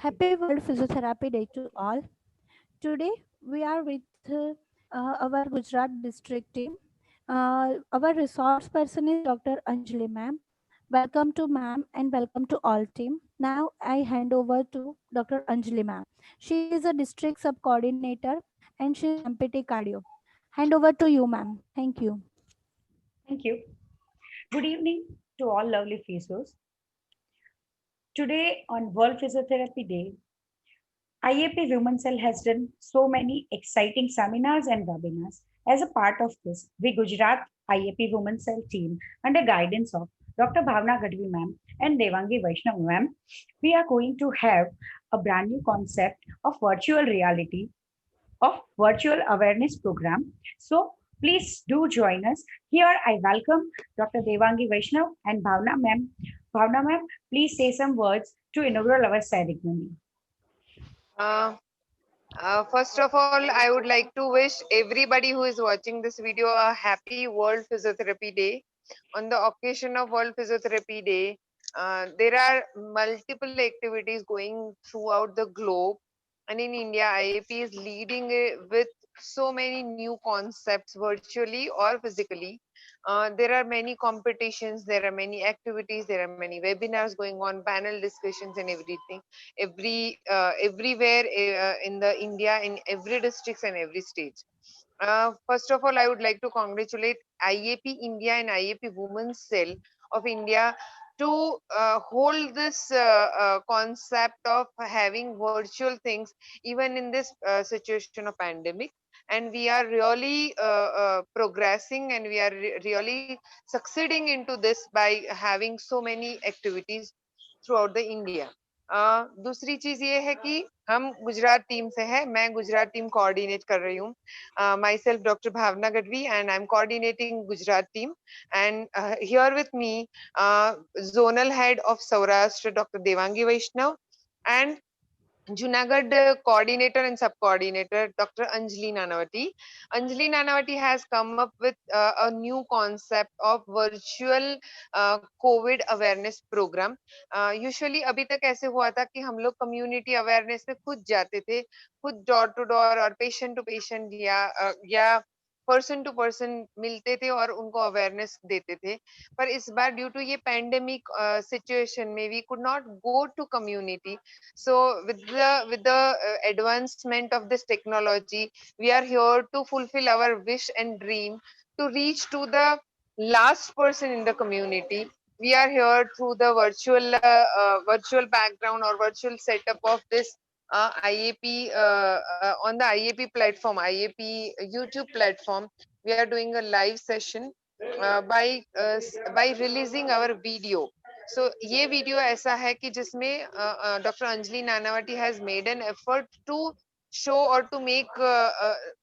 Happy World Physiotherapy Day to all. Today we are with our Gujarat district team. Our resource person is Dr. Anjali ma'am. Welcome to ma'am and welcome to all team. Now I hand over to Dr. Anjali ma'am. She is a district sub coordinator and she is MPT cardio. Hand over to you ma'am. Thank you. Thank you. Good evening to all lovely faces. Today on World Physiotherapy Day, IAP Women Cell has done so many exciting seminars and webinars. As a part of this, we Gujarat IAP Women Cell team, under guidance of Dr. Bhavna Gadvi ma'am and Devangi Vaishnav ma'am, we are going to have a brand new concept of virtual reality of virtual awareness program. So please do join us. Here I welcome Dr. Devangi Vaishnav and Bhavna ma'am. Bhavna ma'am, please say some words to inaugural our ceremony. Uh, First of all, I would like to wish everybody who is watching this video a happy World Physiotherapy Day. On the occasion of World Physiotherapy Day, there are multiple activities going throughout the globe, and in India, IAP is leading with so many new concepts virtually or physically. There are many competitions, there are many activities, there are many webinars going on, panel discussions, and everything everywhere in the India, in every districts and every state. First of all, I would like to congratulate IAP India and IAP Women's Cell of India to hold this concept of having virtual things even in this situation of pandemic. And we are really progressing, and we are really succeeding into this by having so many activities throughout the India. दूसरी चीज ये है कि हम Gujarat team से है, मैं Gujarat team coordinate कर रही हूँ. Myself doctor Bhavna Gadhvi and I am coordinating Gujarat team. And here with me zonal head of Saurashtra, Dr. Devangi Vaishnav, and Junagadh coordinator and sub-coordinator, Dr. Anjali Nanavati. Anjali Nanavati has come up with a new concept of virtual COVID awareness program. Usually अभी तक ऐसे हुआ था कि हम लोग community awareness में खुद जाते थे, खुद door to door और patient to patient या पर्सन टू पर्सन मिलते थे और उनको अवेयरनेस देते थे. पर इस बार ड्यू टू ये पैंडेमिक सिचुएशन में we could not go to community. So with the advancement of this technology, we are here to fulfill our wish and dream to reach to the last person in the community. We are here through the virtual background or virtual setup of this IAP on the IAP platform, IAP YouTube platform. We are doing a live session by releasing our video. So ये video ऐसा है कि जिसमें doctor Anjali Nanavati has made an effort to show or to make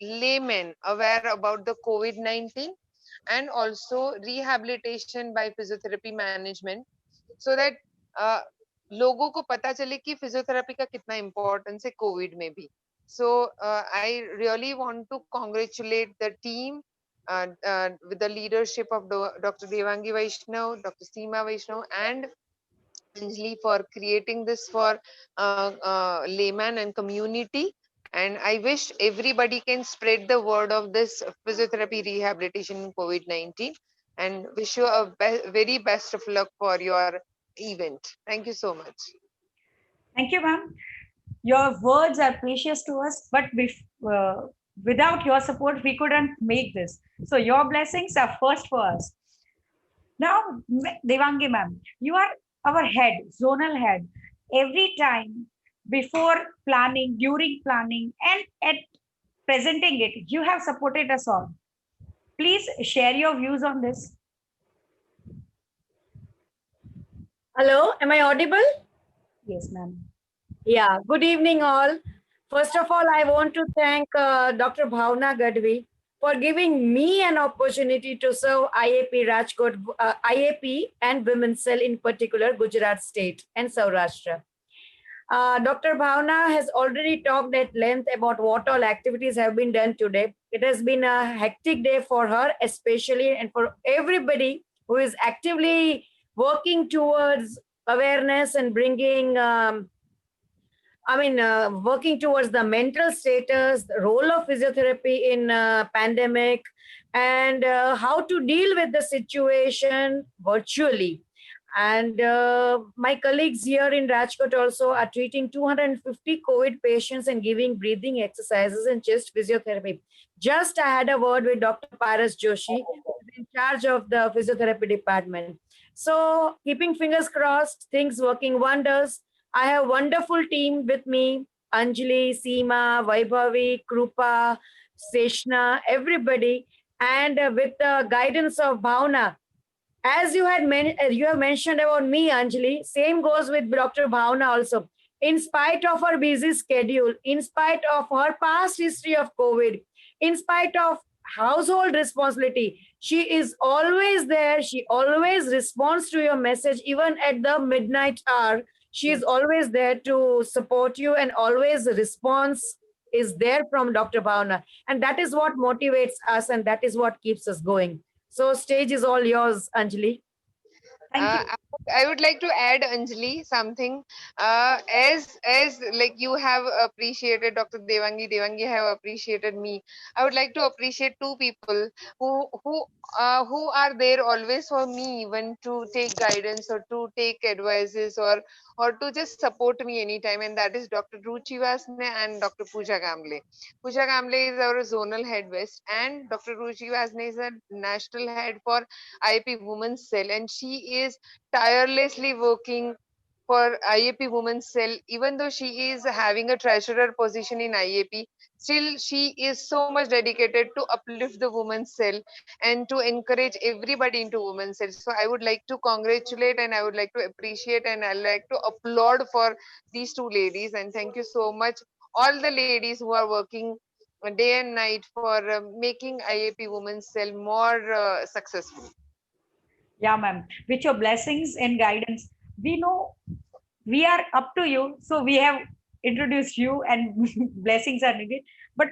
laymen aware about the COVID-19 and also rehabilitation by physiotherapy management, so that uh, लोगों को पता चले कि फिजियोथेरेपी का कितना इम्पोर्टेंस है कोविड में भी. So I really want to congratulate the team with the leadership of Dr. Devangi Vaishnav, Dr. Seema Vaishnav, and Anjali for creating this for layman and community. And I wish everybody can spread the word of this physiotherapy rehabilitation in COVID-19, and wish you a very best of luck for your event. Thank you so much. Thank you, ma'am. Your words are precious to us, but without your support, we couldn't make this. So your blessings are first for us. Now, Devangi ma'am, you are our head, zonal head. Every time before planning, during planning, and at presenting it, you have supported us all. Please share your views on this. Hello, am I audible? Yes, ma'am. Yeah, good evening all. First of all, I want to thank Dr. Bhavna Gadvi for giving me an opportunity to serve IAP Rajkot, IAP and Women's Cell in particular, Gujarat State and Saurashtra. Dr. Bhavna has already talked at length about what all activities have been done today. It has been a hectic day for her, especially, and for everybody who is actively working towards awareness and bringing working towards the mental status, the role of physiotherapy in pandemic, and how to deal with the situation virtually. And my colleagues here in Rajkot also are treating 250 COVID patients and giving breathing exercises and chest physiotherapy. Just I had a word with Dr. Paras Joshi, who's in charge of the physiotherapy department. So keeping fingers crossed, things working wonders. I have wonderful team with me: Anjali, Seema, Vaibhavi, Krupa, Seshna, everybody, and with the guidance of Bhavna. As you have mentioned about me, Anjali, same goes with Dr. Bhavna also. In spite of her busy schedule, in spite of her past history of COVID, in spite of household responsibility, she is always there. She always responds to your message, even at the midnight hour. She is always there to support you, and always the response is there from Dr. Bhavna. And that is what motivates us, and that is what keeps us going. So stage is all yours, Anjali. Thank you. I would like to add, Anjali, something. As like you have appreciated Dr. Devangi have appreciated me. I would like to appreciate two people who are there always for me, even to take guidance or to take advices, or to just support me anytime, and that is Dr. Ruchi Vasne and Dr. Pooja Kamble. Pooja Kamble is our zonal head west, and Dr. Ruchi Vasne is a national head for IAP Women's Cell, and she is tirelessly working for IAP Women's Cell. Even though she is having a treasurer position in IAP, still she is so much dedicated to uplift the women's cell and to encourage everybody into women's cell. So I would like to congratulate, and I would like to appreciate, and I like to applaud for these two ladies. And thank you so much, all the ladies who are working day and night for making IAP Women's Cell more successful. Yeah, ma'am. With your blessings and guidance, we know we are up to you. So we have introduced you, and blessings are needed. But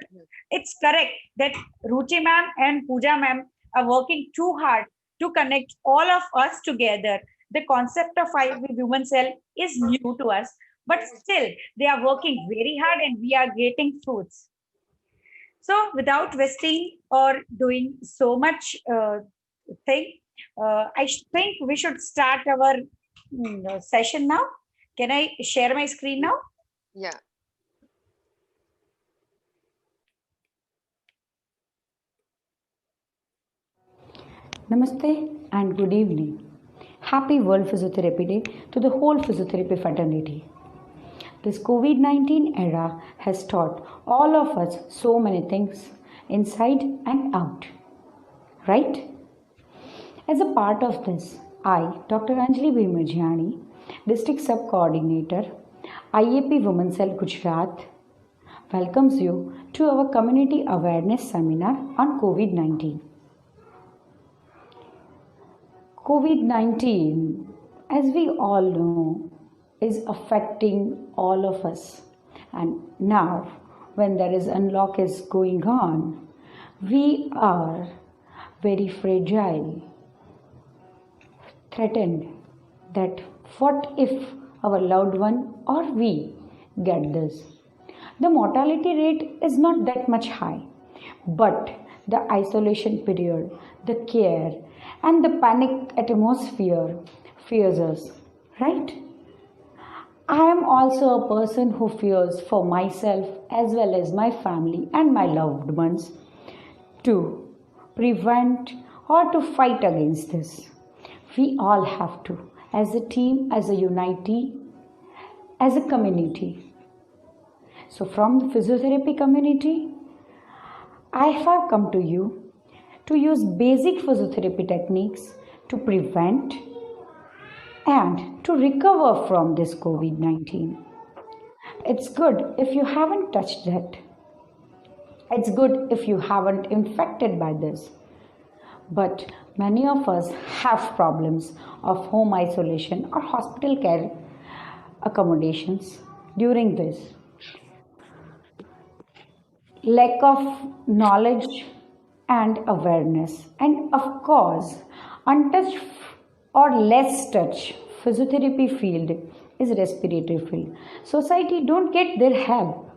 it's correct that Ruchi ma'am and Pooja ma'am are working too hard to connect all of us together. The concept of IV Women Cell is new to us, but still they are working very hard and we are getting fruits. So without wasting or doing so much thing, think we should start our session now. Can I share my screen now? Yeah. Namaste and good evening. Happy World Physiotherapy Day to the whole physiotherapy fraternity. This COVID 19 era has taught all of us so many things inside and out. Right? As a part of this, I, Dr. Anjali Bhimajiani, District Sub Coordinator, IAP Women's Cell Gujarat, welcomes you to our Community Awareness Seminar on COVID 19. COVID 19, as we all know, is affecting all of us. And now, when there is unlock is going on, we are very fragile, threatened that what if our loved one or we get this? The mortality rate is not that much high, but the isolation period, the care, and the panic atmosphere fears us, right? I am also a person who fears for myself as well as my family and my loved ones to prevent or to fight against this. We all have to, as a team, as a unity, as a community. So, from the physiotherapy community, I have come to you to use basic physiotherapy techniques to prevent and to recover from this COVID 19. It's good if you haven't touched that. It's good if you haven't infected by this. But many of us have problems of home isolation or hospital care accommodations during this. Lack of knowledge and awareness, and of course, untouched or less touch physiotherapy field is respiratory field. Society don't get their help.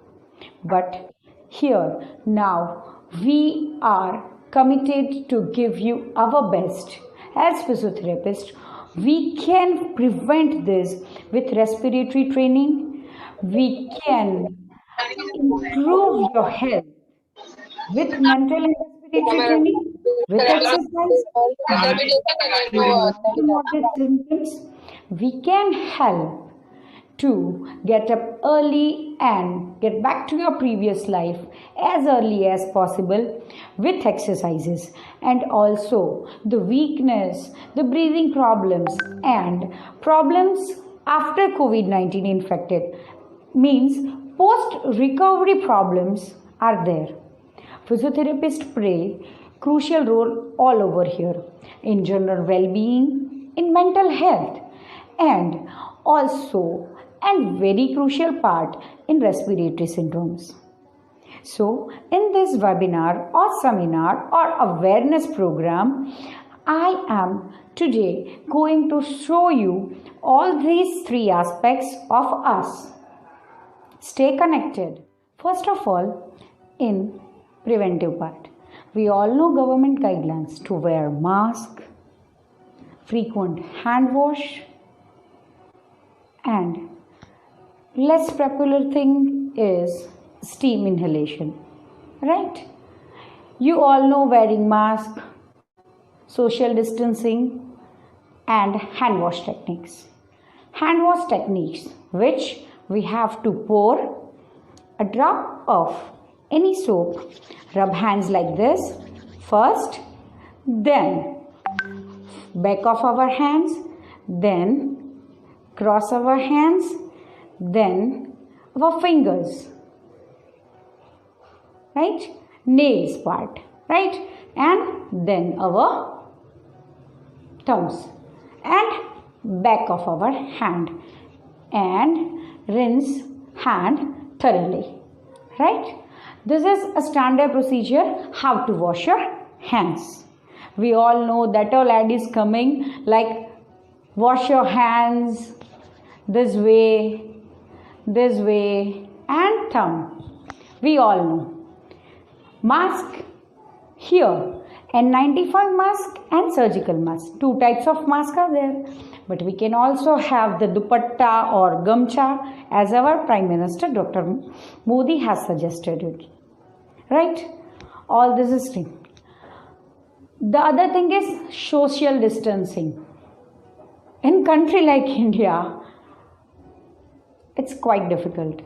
But here now we are committed to give you our best. As physiotherapists, we can prevent this with respiratory training. We can improve your health with mental and respiratory training, with exercise, with moderate symptoms. We can help to get up early and get back to your previous life as early as possible with exercises. And also the weakness, the breathing problems, and problems after COVID-19 infected means post recovery problems are there. Physiotherapists play crucial role all over here in general well-being, in mental health, and also and very crucial part in respiratory syndromes. So, in this webinar or seminar or awareness program, I am today going to show you all these three aspects of us. Stay connected. First of all, in preventive part, we all know government guidelines to wear mask, frequent hand wash, and less popular thing is steam inhalation, right? You all know wearing mask, social distancing, and hand wash techniques. Hand wash techniques which we have to pour a drop of any soap, rub hands like this first, then back of our hands, then cross our hands, then our fingers, right, nails part, right, and then our thumbs and back of our hand, and rinse hand thoroughly, right. This is a standard procedure how to wash your hands. We all know that all ad is coming like wash your hands this way, and thumb. We all know. Mask here, N95 mask and surgical mask. Two types of mask are there. But we can also have the dupatta or gamcha as our Prime Minister Dr. Modi has suggested it. Right? All this is thing. The other thing is social distancing. In country like India, it's quite difficult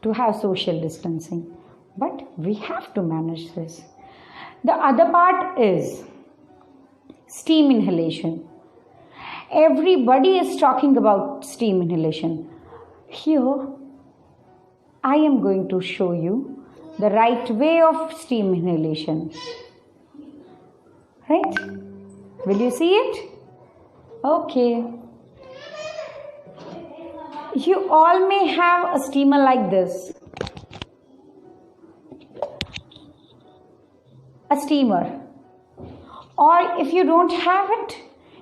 to have social distancing. But we have to manage this. The other part is steam inhalation. Everybody is talking about steam inhalation. Here, I am going to show you the right way of steam inhalation. Right? Will you see it? Okay. You all may have a steamer like this. A steamer. Or if you don't have it,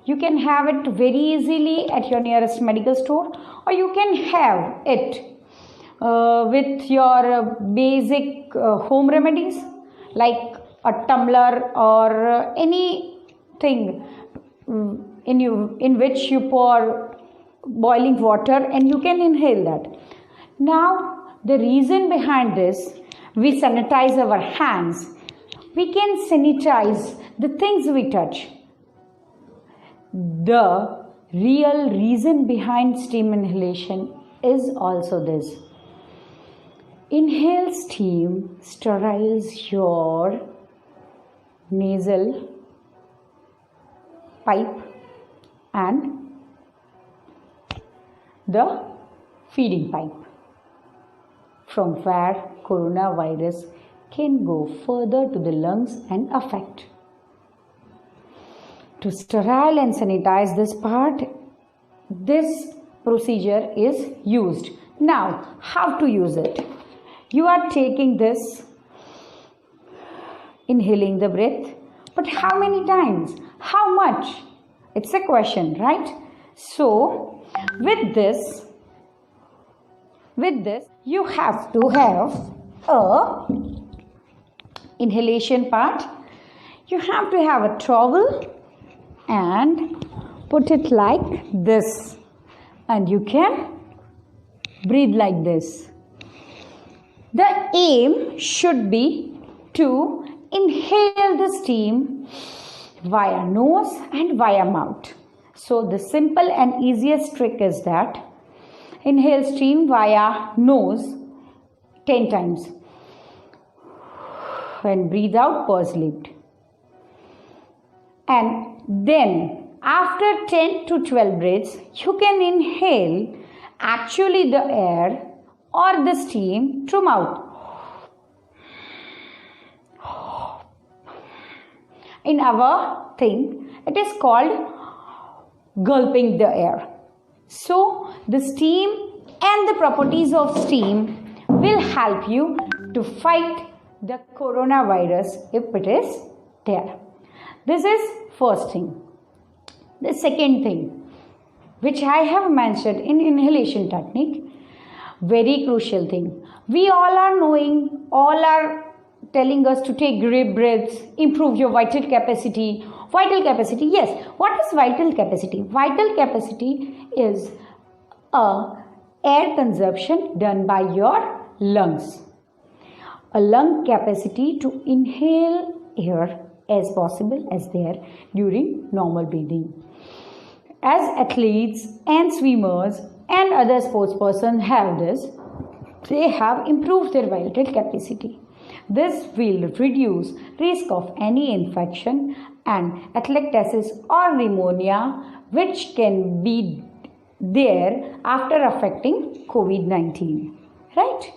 you can have it very easily at your nearest medical store, or you can have it with your basic home remedies like a tumbler or anything in which you pour boiling water and you can inhale that. Now, the reason behind this, we sanitize our hands. We can sanitize the things we touch. The real reason behind steam inhalation is also this. Inhale steam sterilize your nasal pipe and the feeding pipe, from where coronavirus can go further to the lungs and affect. To sterile and sanitize this part, this procedure is used. Now, how to use it? You are taking this, inhaling the breath, but how many times? How much? It's a question, right? So, with this, With this, you have to have a inhalation part. You have to have a towel and put it like this, and you can breathe like this. The aim should be to inhale the steam via nose and via mouth. So the simple and easiest trick is that inhale steam via nose 10 times and breathe out pursed-lipped. And then after 10 to 12 breaths, you can inhale actually the air or the steam through mouth. In our thing, it is called gulping the air. So the steam and the properties of steam will help you to fight the coronavirus if it is there. This is first thing. The second thing, which I have mentioned in inhalation technique, very crucial thing. We all are knowing, all are telling us to take deep breaths, improve your vital capacity. Vital capacity, yes. What is vital capacity? Vital capacity is a air consumption done by your lungs. A lung capacity to inhale air as possible as there during normal breathing. As athletes and swimmers and other sports persons have this, they have improved their vital capacity. This will reduce risk of any infection and atelectasis or pneumonia which can be there after affecting COVID-19. Right?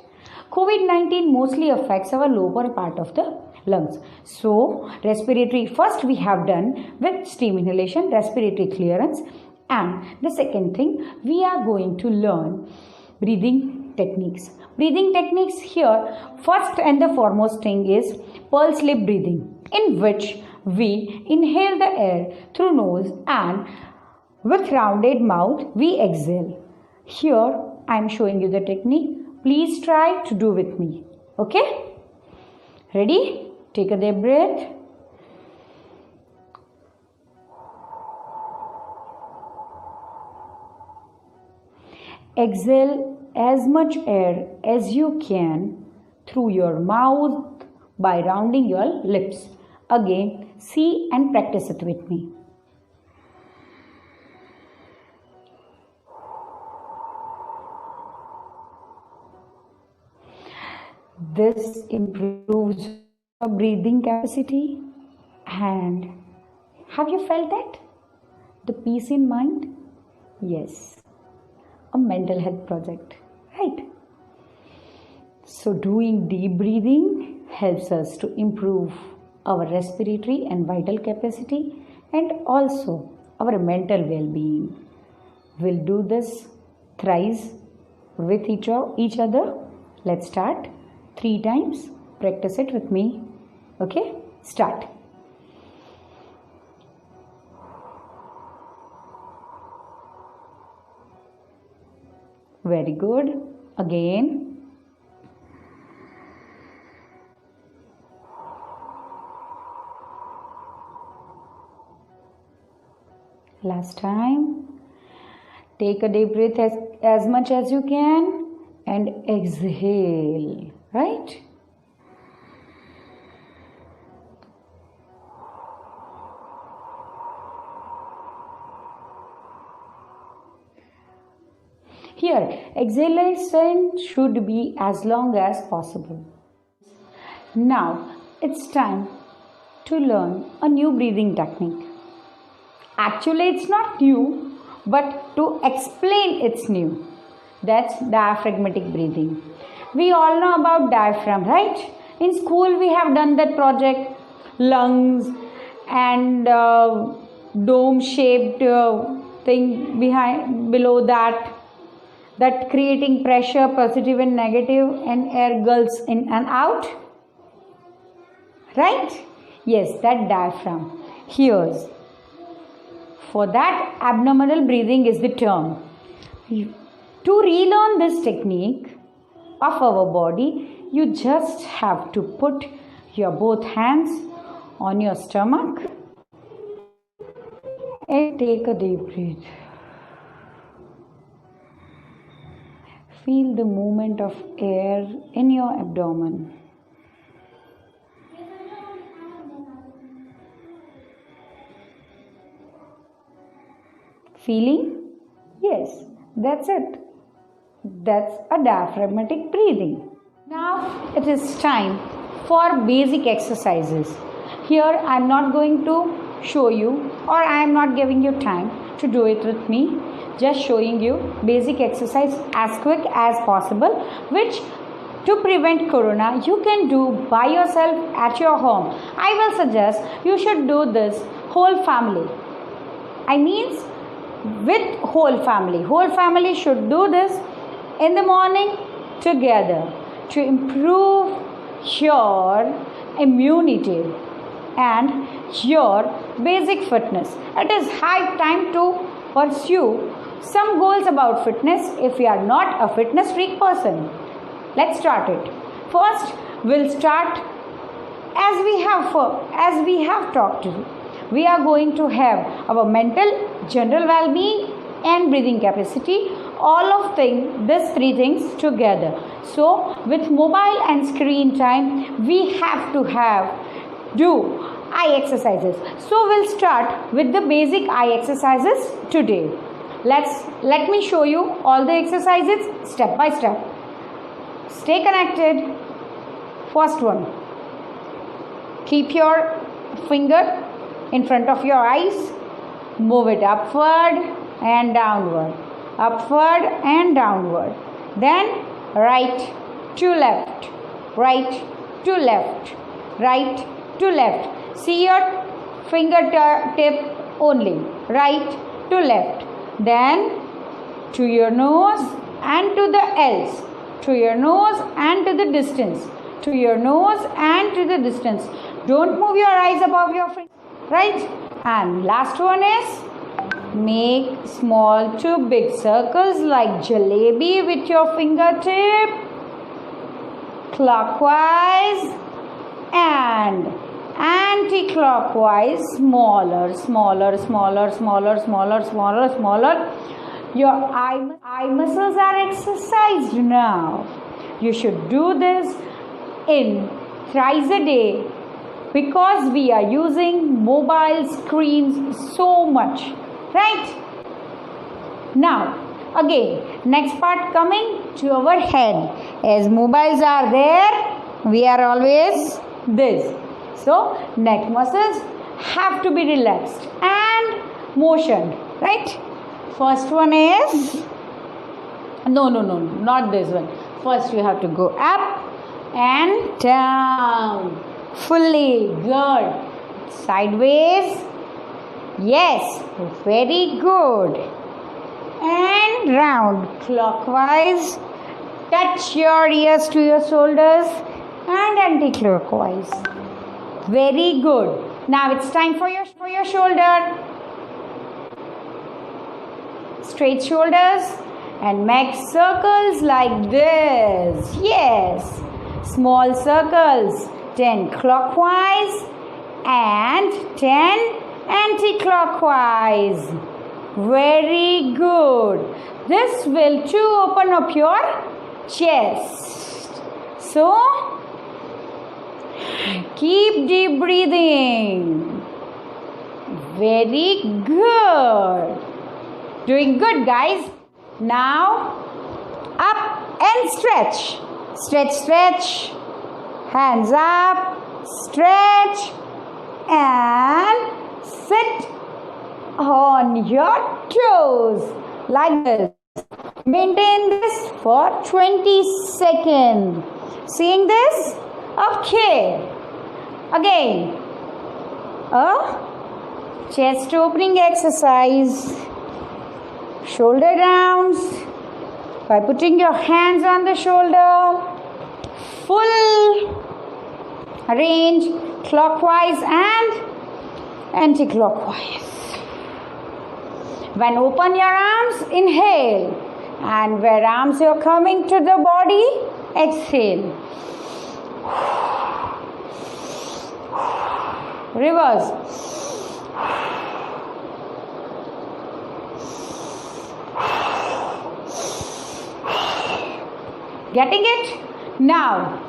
COVID-19 mostly affects our lower part of the lungs. So, respiratory, first we have done with steam inhalation, respiratory clearance, and the second thing, we are going to learn breathing techniques. Breathing techniques here, first and the foremost thing is pursed-lip breathing, in which we inhale the air through nose and with rounded mouth we exhale. Here I am showing you the technique. Please try to do with me. Okay? Ready? Take a deep breath. Exhale as much air as you can through your mouth by rounding your lips. Again, see and practice it with me. This improves your breathing capacity, and have you felt that? The peace in mind? Yes, a mental health project, right? So doing deep breathing helps us to improve our respiratory and vital capacity and also our mental well-being. We'll do this thrice with each other. Let's start 3 times. Practice it with me. Okay? Start. Very good. Again. Last time. Take a deep breath as much as you can and exhale. Right? Here, exhalation should be as long as possible. Now, it's time to learn a new breathing technique. Actually, it's not new, but to explain it's new. That's diaphragmatic breathing. We all know about diaphragm, right? In school, we have done that project, lungs and dome-shaped thing below that creating pressure, positive and negative, and air gulps in and out. Right? Yes, that diaphragm. For that, abdominal breathing is the term. To relearn this technique of our body, you just have to put your both hands on your stomach and take a deep breath. Feel the movement of air in your abdomen. Feeling? Yes, that's it. That's a diaphragmatic breathing. Now it is time for basic exercises. Here I am not going to show you, or I am not giving you time to do it with me. Just showing you basic exercise as quick as possible, which to prevent corona you can do by yourself at your home. I will suggest you should do this whole family. I means with whole family. Whole family should do this in the morning together to improve your immunity and your basic fitness. It is high time to pursue some goals about fitness if you are not a fitness freak person. Let's start it. First, we'll start as we have talked to you. We are going to have our mental, general well-being and breathing capacity, all of these three things together. So with mobile and screen time, we have to do eye exercises. So we'll start with the basic eye exercises today. Let me show you all the exercises step by step. Stay connected. First one, keep your finger in front of your eyes, move it upward and downward, upward and downward. Then right to left, right to left, right to left. See your fingertip only, right to left. Then to your nose and to the else, to your nose and to the distance, to your nose and to the distance. Don't move your eyes above your finger. Right? And last one is make small to big circles like jalebi with your fingertip, clockwise and anti-clockwise, smaller. Your eye muscles are exercised now. You should do this in thrice a day, because we are using mobile screens so much, right? Now again, next part coming to our head. As mobiles are there, we are always this. So neck muscles have to be relaxed and motioned, right? First one is no, not this one. First you have to go up and down. Fully good. Sideways. Yes, very good. And round clockwise. Touch your ears to your shoulders and anti-clockwise. Very good. Now it's time for your shoulder. Straight shoulders and make circles like this. Yes. Small circles. 10 clockwise and 10 anti-clockwise. Very good. This will too open up your chest. So keep deep breathing. Very good. Doing good, guys. Now up and stretch. Stretch. Hands up, stretch and sit on your toes like this. Maintain this for 20 seconds. Seeing this? Okay. Again, a chest opening exercise. Shoulder downs by putting your hands on the shoulder. Full range clockwise and anti-clockwise. When open your arms, inhale. And where arms are coming to the body, exhale. Reverse. Getting it? Now,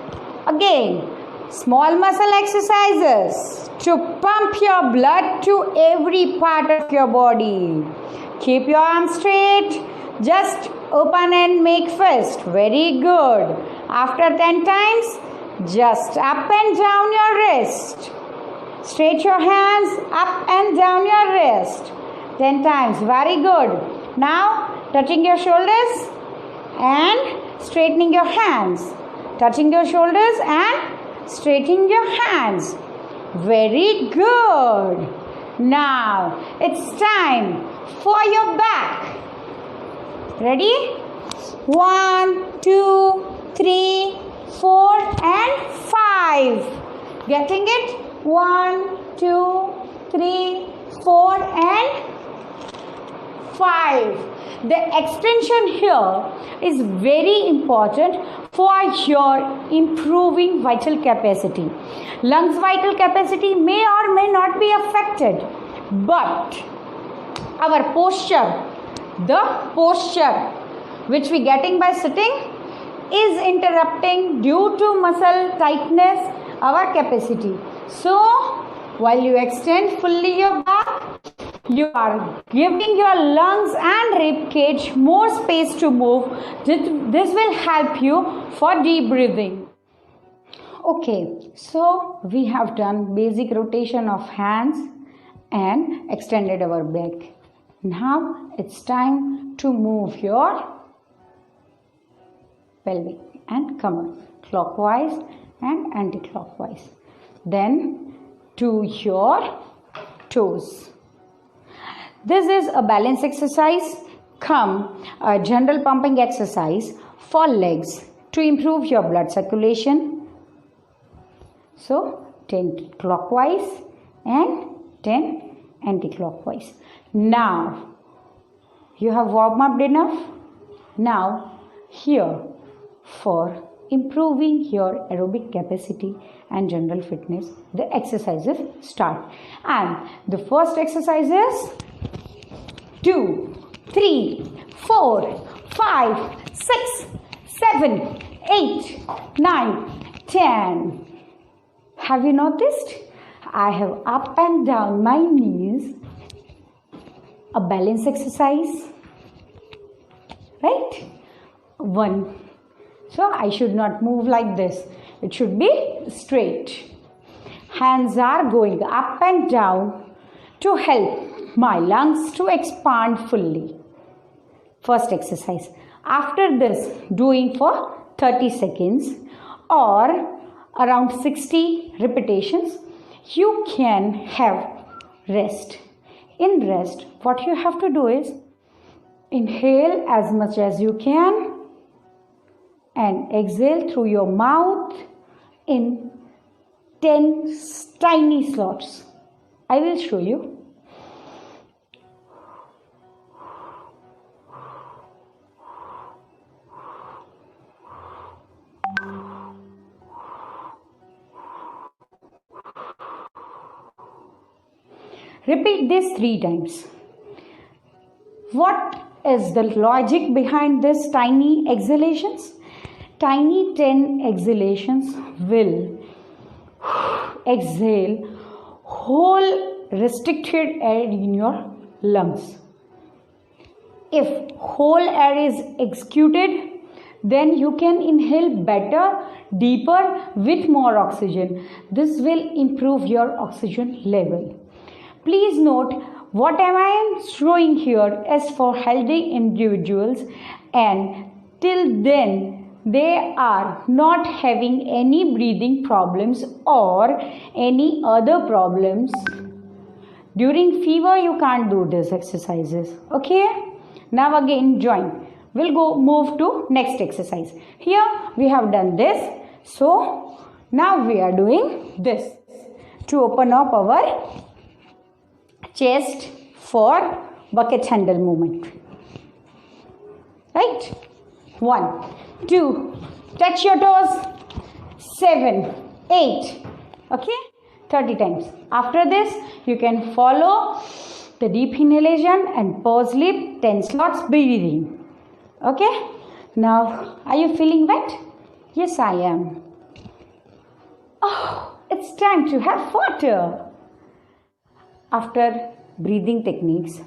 again, small muscle exercises to pump your blood to every part of your body. Keep your arms straight. Just open and make fist. Very good. After 10 times, just up and down your wrist. Straight your hands up and down your wrist. 10 times. Very good. Now, touching your shoulders and straightening your hands. Touching your shoulders and straightening your hands. Very good. Now, it's time for your back. Ready? 1, 2, 3, 4 and 5. Getting it? 1, 2, 3, 4 and 5. The extension here is very important for your improving vital capacity. Lungs vital capacity may or may not be affected, but our posture, the posture which we getting by sitting is interrupting due to muscle tightness our capacity. So while you extend fully your back, you are giving your lungs and rib cage more space to move. This will help you for deep breathing. Okay, so we have done basic rotation of hands and extended our back. Now it's time to move your pelvic and come up clockwise and anti-clockwise. Then to your toes. This is a balance exercise come a general pumping exercise for legs to improve your blood circulation. So 10 clockwise and 10 anti-clockwise. Now you have warmed up enough. Now here for improving your aerobic capacity and general fitness, the exercises start. And the first exercise is 2, 3, 4, 5, 6, 7, 8, 9, 10. Have you noticed? I have up and down my knees, a balance exercise, right? 1. So I should not move like this. It should be straight. Hands are going up and down to help my lungs to expand fully. First exercise. After this, doing for 30 seconds or around 60 repetitions, you can have rest. In rest, what you have to do is inhale as much as you can and exhale through your mouth in 10 tiny slots. I will show you. Repeat this 3 times. What is the logic behind this tiny exhalations? Tiny 10 exhalations will exhale whole restricted air in your lungs. If whole air is executed, then you can inhale better, deeper with more oxygen. This will improve your oxygen level. Please note, what am I showing here is for healthy individuals, and till then they are not having any breathing problems or any other problems. During fever you can't do these exercises. Okay, now again join. We'll move to next exercise. Here we have done this, so now we are doing this to open up our chest for bucket handle movement. Right? 1, 2, touch your toes. 7, 8. Okay? 30 times. After this, you can follow the deep inhalation and pause lip 10 slots breathing. Okay? Now, are you feeling wet? Yes, I am. Oh, it's time to have water. After breathing techniques,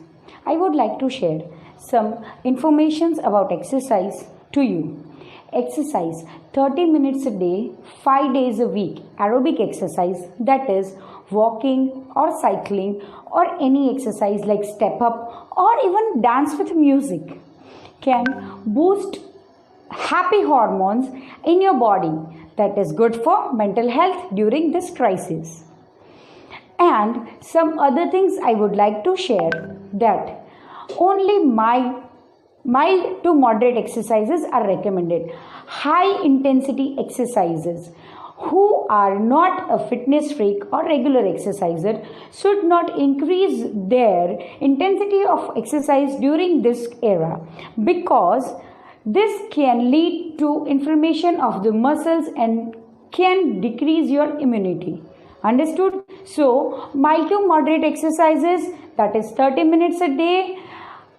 I would like to share some informations about exercise to you. Exercise 30 minutes a day, 5 days a week. Aerobic exercise, that is walking or cycling or any exercise like step up or even dance with music, can boost happy hormones in your body. That is good for mental health during this crisis. And some other things I would like to share, that only mild to moderate exercises are recommended. High intensity exercises, who are not a fitness freak or regular exerciser, should not increase their intensity of exercise during this era, because this can lead to inflammation of the muscles and can decrease your immunity. Understood? So, mild to moderate exercises, that is 30 minutes a day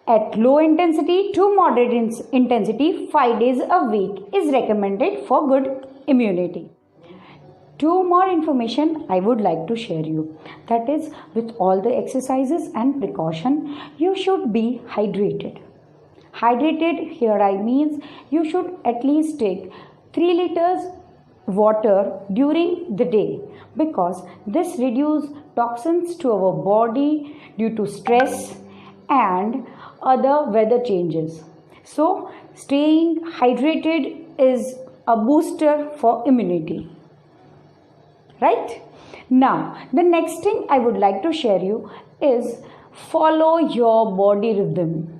at low intensity to moderate intensity 5 days a week is recommended for good immunity. Two more information I would like to share you. That is, with all the exercises and precaution, you should be hydrated. Hydrated here I means you should at least take 3 liters water during the day, because this reduces toxins to our body due to stress and other weather changes. So staying hydrated is a booster for immunity. Right? Now, the next thing I would like to share you is follow your body rhythm.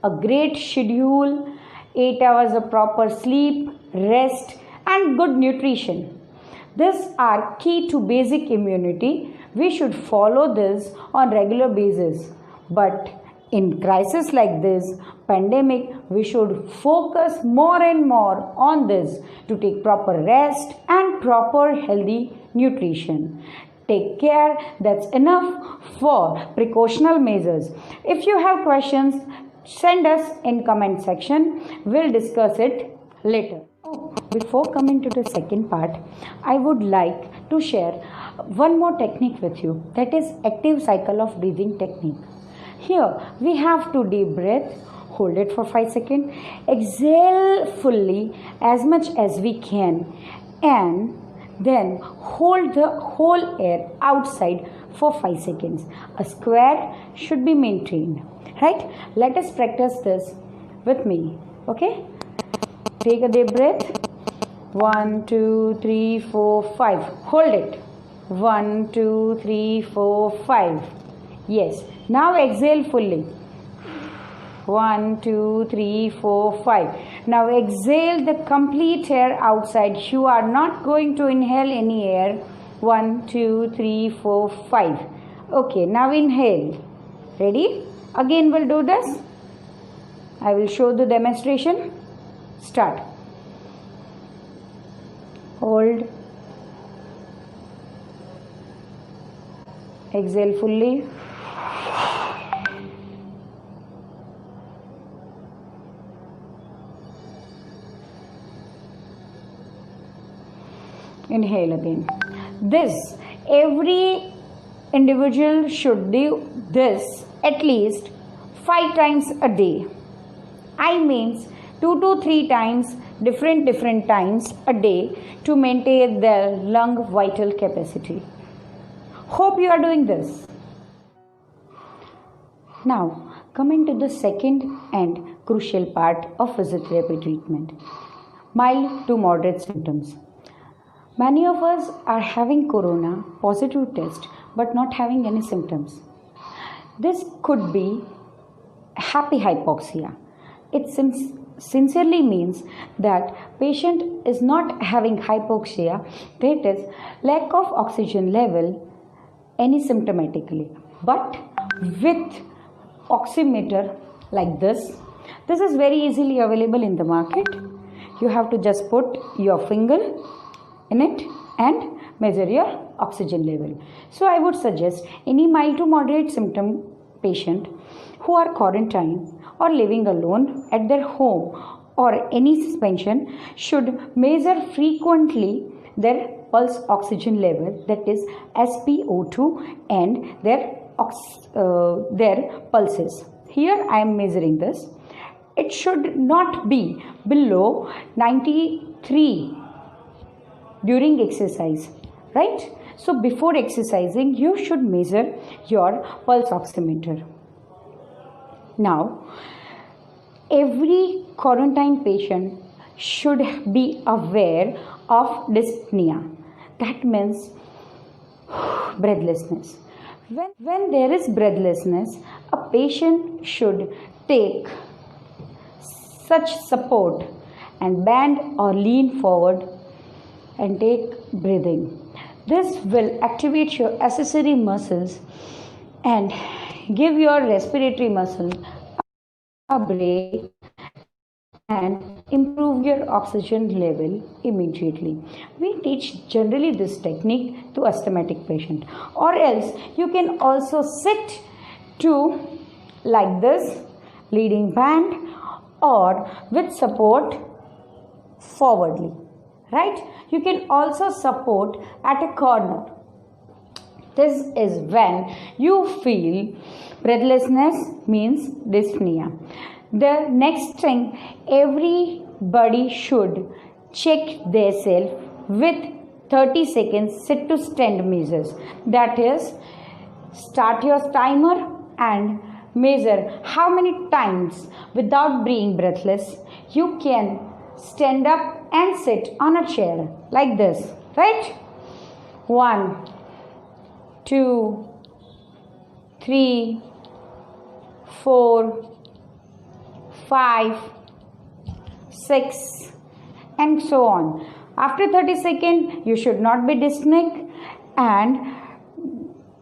A great schedule, 8 hours of proper sleep, rest, and good nutrition. These are key to basic immunity. We should follow this on regular basis. But in crisis like this, pandemic, we should focus more and more on this to take proper rest and proper healthy nutrition. Take care, that's enough for precautional measures. If you have questions, send us in comment section. We'll discuss it later. Before coming to the second part, I would like to share one more technique with you, that is active cycle of breathing technique. Here we have to deep breath, hold it for 5 seconds, exhale fully as much as we can, and then hold the whole air outside for 5 seconds. A square should be maintained. Right? Let us practice this with me. Okay? Take a deep breath. 1, 2, 3, 4, 5. Hold it. 1, 2, 3, 4, 5. Yes. Now exhale fully. 1, 2, 3, 4, 5. Now exhale the complete air outside. You are not going to inhale any air. 1, 2, 3, 4, 5. Okay. Now inhale. Ready? Again we'll do this. I will show the demonstration. Start. Hold. Exhale fully. Inhale again. This, every individual should do this at least 5 times a day. I means 2 to 3 times, different times a day, to maintain their lung vital capacity. Hope you are doing this. Now, coming to the second and crucial part of physiotherapy treatment, mild to moderate symptoms. Many of us are having corona positive test but not having any symptoms. This could be happy hypoxia. It sincerely means that patient is not having hypoxia, that is lack of oxygen level asymptomatically, but with oximeter like this, This is very easily available in the market. You have to just put your finger in it and measure your oxygen level. So I would suggest any mild to moderate symptom patient who are quarantined or living alone at their home or any suspension should measure frequently their pulse oxygen level, that is SpO2, and their pulses. Here I am measuring this. It should not be below 93 during exercise, right? So before exercising you should measure your pulse oximeter. Now every quarantine patient should be aware of dyspnea. That means breathlessness. When there is breathlessness, a patient should take such support and bend or lean forward and take breathing. This will activate your accessory muscles and give your respiratory muscles a break and improve your oxygen level immediately. We teach generally this technique to asthmatic patient, or else you can also sit to like this, leading band or with support forwardly, right? You can also support at a corner. This is when you feel breathlessness means dyspnea. The next thing, everybody should check themselves with 30 seconds sit to stand measures. That is, start your timer and measure how many times without being breathless you can stand up and sit on a chair like this, right? 1, 2, 3, 4, 5, 6, and so on. After 30 seconds, you should not be dyspneic and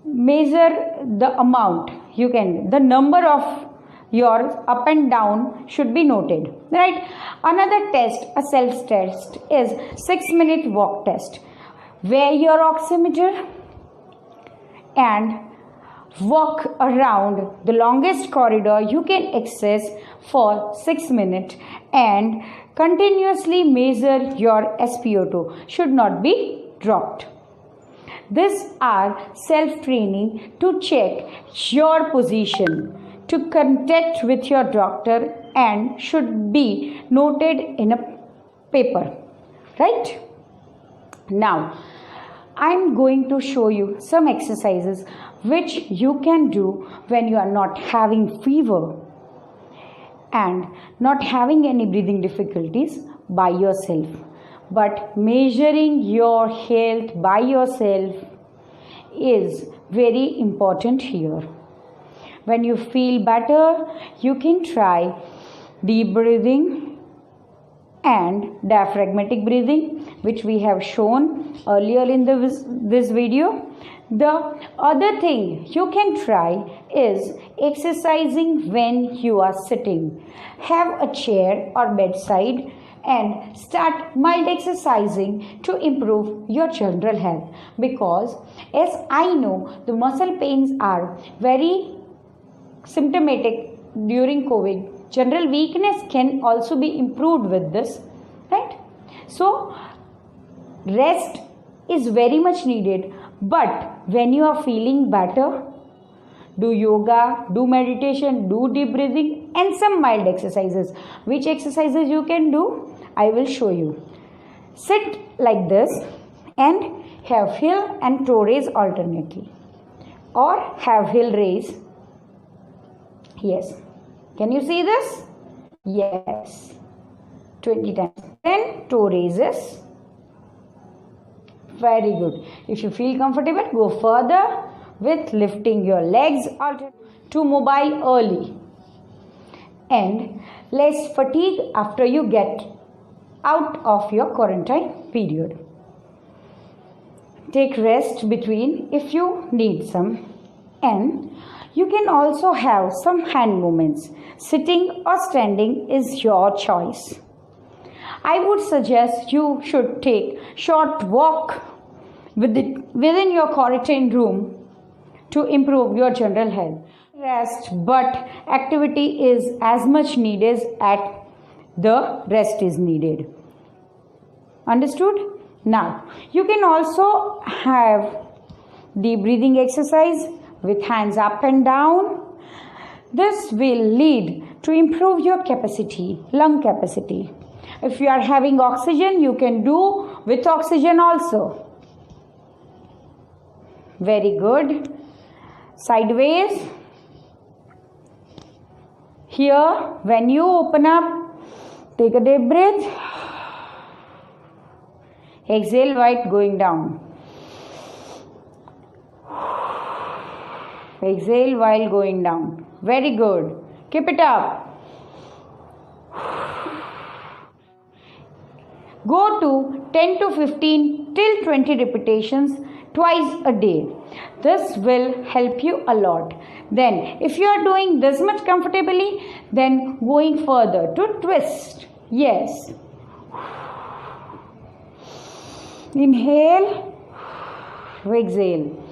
measure the amount. The number of yours up and down should be noted, right? Another test, a self test, is 6-minute walk test. Wear your oximeter and walk around the longest corridor you can access for 6 minutes and continuously measure your SpO2 should not be dropped. These are self-training to check your position, to contact with your doctor, and should be noted in a paper, right? Now I am going to show you some exercises which you can do when you are not having fever and not having any breathing difficulties by yourself. But measuring your health by yourself is very important here. When you feel better, you can try deep breathing and diaphragmatic breathing, which we have shown earlier in this video. The other thing you can try is exercising when you are sitting. Have a chair or bedside and start mild exercising to improve your general health, because as I know the muscle pains are very symptomatic during COVID. General weakness can also be improved with this, right? So rest is very much needed, but when you are feeling better, do yoga, do meditation, do deep breathing and some mild exercises. Which exercises you can do, I will show you. Sit like this and have heel and toe raise alternately, or have heel raise. Yes, can you see this? Yes, 20 times. Then toe raises. Very good. If you feel comfortable, go further with lifting your legs to mobile early and less fatigue after you get out of your quarantine period. Take rest between if you need some, and You can also have some hand movements. Sitting or standing is your choice. I would suggest you should take short walk within your quarantine room to improve your general health. Rest, but activity is as much needed as the rest is needed. Understood? Now, you can also have the breathing exercise with hands up and down. This will lead to improve your capacity, lung capacity. If you are having oxygen, you can do with oxygen also. Very good. Sideways. Here, when you open up, take a deep breath. Exhale while going down. Exhale while going down. Very good. Keep it up. Go to 10 to 15 till 20 repetitions twice a day. This will help you a lot. Then, if you are doing this much comfortably, then going further to twist. Yes. Inhale. Exhale.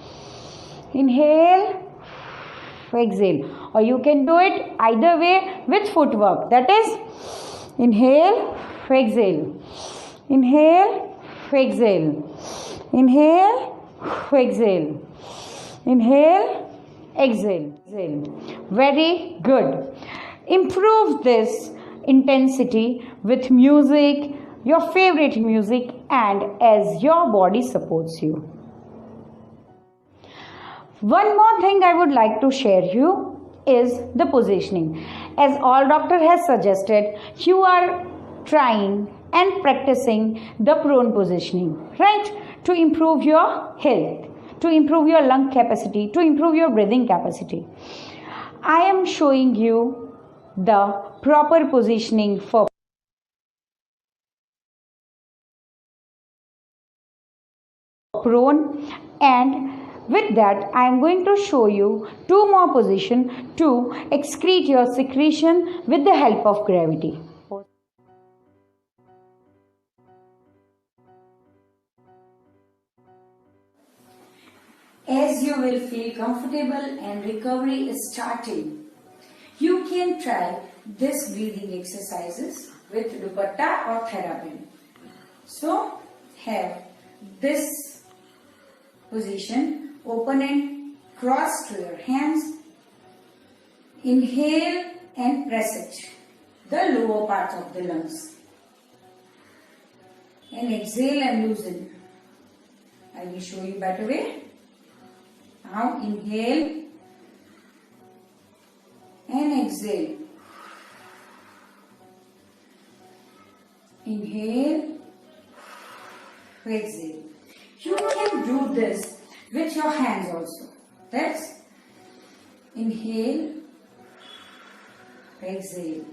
Inhale. Exhale. Or you can do it either way with footwork. That is, inhale, exhale. Inhale, exhale. Inhale, exhale. Inhale, exhale. Exhale. Very good. Improve this intensity with music, your favorite music, and as your body supports you. One more thing I would like to share you is the positioning. As all doctor has suggested, you are trying and practicing the prone positioning, right? To improve your health, to improve your lung capacity, to improve your breathing capacity. I am showing you the proper positioning for prone, and with that I am going to show you two more positions to excrete your secretion with the help of gravity. As you will feel comfortable and recovery is starting, you can try this breathing exercises with dupatta or therapy. So, have this position, open and cross to your hands. Inhale and press it, the lower part of the lungs. And exhale and loosen. I will show you better way. Now inhale and exhale. Inhale, exhale. You can do this with your hands also. That's inhale, exhale.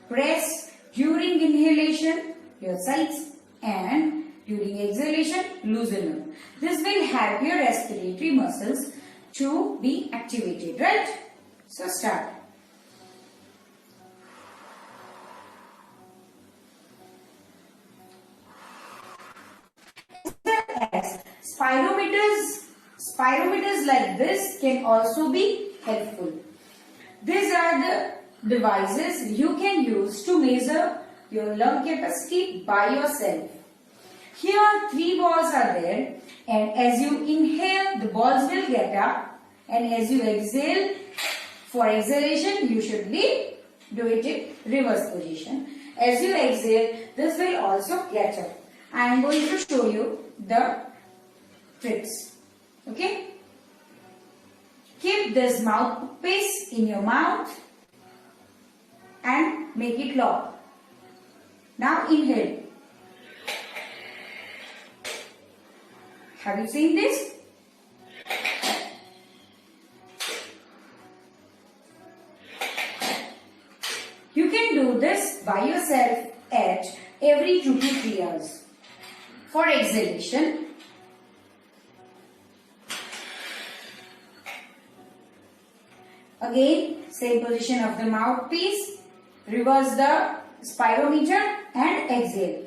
Press during inhalation your sides and during exhalation loosen up. This will help your respiratory muscles to be activated, right? So start. As spirometers like this can also be helpful. These are the devices you can use to measure your lung capacity by yourself. Here 3 balls are there, and as you inhale the balls will get up, and as you exhale, for exhalation you should be do it in reverse position. As you exhale, this will also get up. I am going to show you the tricks. Okay? Keep this mouthpiece in your mouth and make it lock. Now inhale. Have you seen this? You can do this by yourself at every 2 to 3 hours. For exhalation, Again, same position of the mouthpiece. Reverse the spirometer and exhale.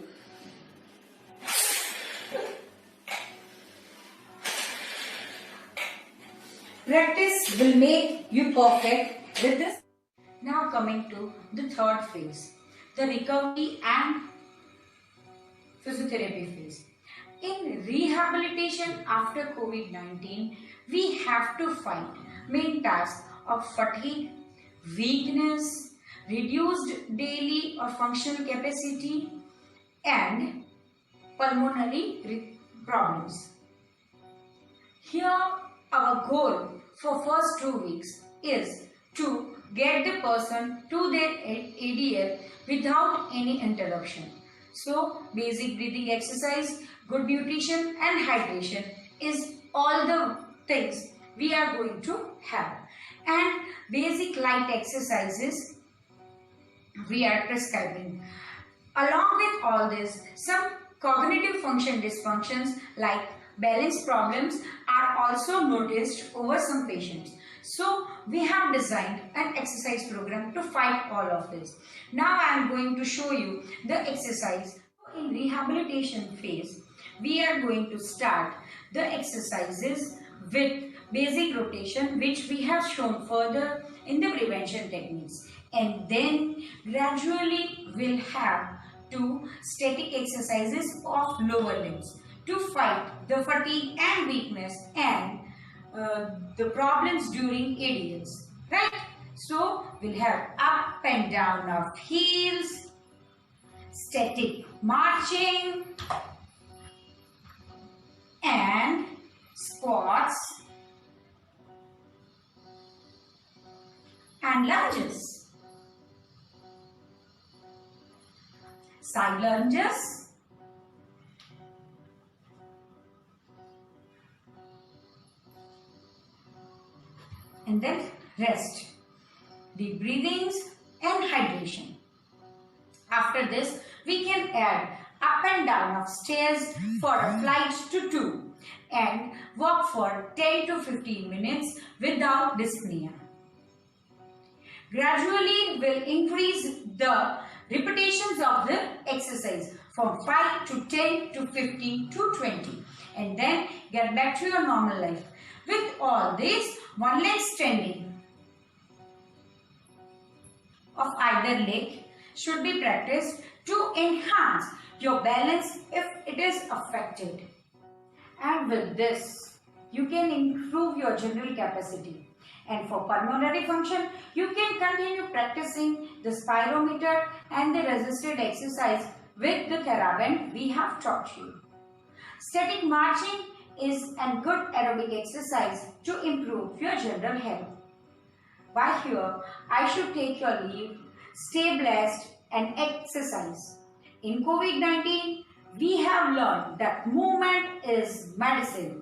Practice will make you perfect with this. Now coming to the third phase, the recovery and physiotherapy phase. In rehabilitation after COVID-19, we have to fight main tasks of fatigue, weakness, reduced daily or functional capacity, and pulmonary problems. Here, our goal for first 2 weeks is to get the person to their ADL without any interruption. So, basic breathing exercise, good nutrition and hydration is all the things we are going to have. And basic light exercises we are prescribing. Along with all this, some cognitive function dysfunctions like balance problems are also noticed over some patients. So we have designed an exercise program to fight all of this. Now I am going to show you the exercise. In rehabilitation phase, we are going to start the exercises with basic rotation, which we have shown further in the prevention techniques, and then gradually we'll have to static exercises of lower limbs to fight the fatigue and weakness and the problems during ADLs, right? So we'll have up and down of heels, static marching, and squats and lunges, side lunges, and then rest, deep breathings and hydration. After this, we can add up and down of stairs for a flight to 2 and walk for 10 to 15 minutes without dyspnea. Gradually, we'll increase the repetitions of the exercise from 5 to 10 to 15 to 20 and then get back to your normal life. With all this, one leg standing of either leg should be practiced to enhance your balance if it is affected. And with this, you can improve your general capacity. And for pulmonary function, you can continue practicing the spirometer and the resisted exercise with the TheraBand we have taught you. Static marching is a good aerobic exercise to improve your general health. By here, I should take your leave. Stay blessed and exercise. In COVID-19, we have learned that movement is medicine.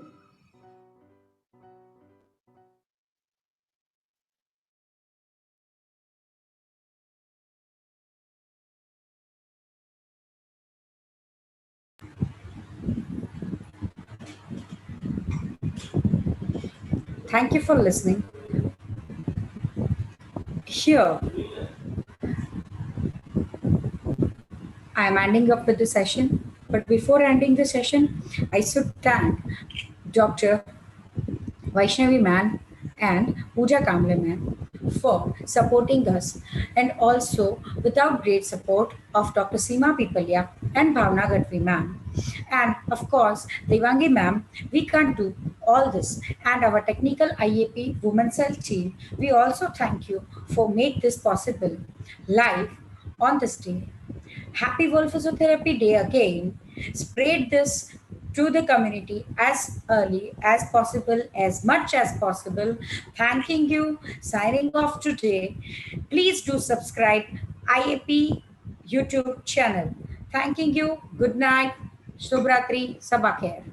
Thank you for listening. Here, I am ending up with the session. But before ending the session, I should thank Dr. Vaishnavi ma'am and Pooja Kamble ma'am for supporting us, and also without great support of Dr. Seema Pipalya and Bhavna Gadvi ma'am, and of course Devangi ma'am, we can't do all this, and our technical IAP Women Cell team, we also thank you for make this possible live on this day. Happy World Physiotherapy Day again. Spread this to the community as early as possible, as much as possible. Thanking you. Signing off today. Please do subscribe IAP YouTube channel. Thanking you. Good night. Shubhratri. Sabakher.